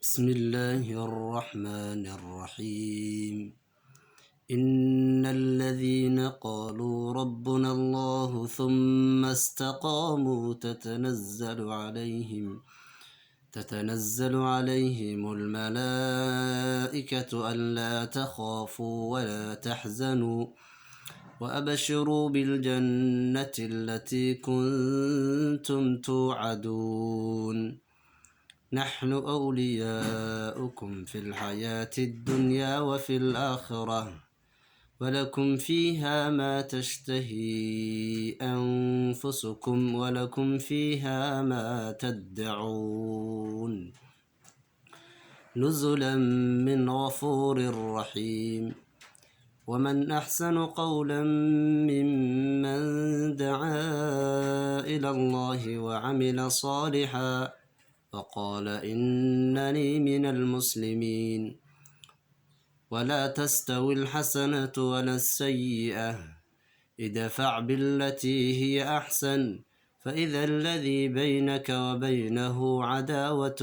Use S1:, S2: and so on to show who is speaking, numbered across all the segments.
S1: بسم الله الرحمن الرحيم. إن الذين قالوا ربنا الله ثم استقاموا تتنزل عليهم الملائكة ألا تخافوا ولا تحزنوا وأبشروا بالجنة التي كنتم توعدون. نحن أولياؤكم في الحياة الدنيا وفي الآخرة ولكم فيها ما تشتهي أنفسكم ولكم فيها ما تدعون نزلا من غفور رحيم. ومن أحسن قولا ممن دعا إلى الله وعمل صالحا وقال إنني من المسلمين. ولا تستوي الحسنة ولا السيئة ادفع بالتي هي أحسن فإذا الذي بينك وبينه عداوة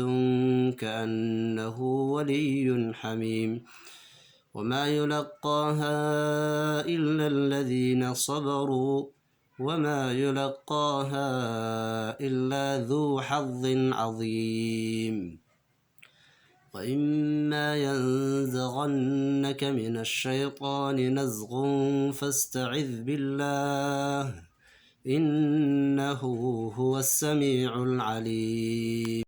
S1: كأنه ولي حميم. وما يلقاها إلا الذين صبروا وما يلقاها إلا ذو حظ عظيم. وإما ينزغنك من الشيطان نزغ فاستعذ بالله إنه هو السميع العليم.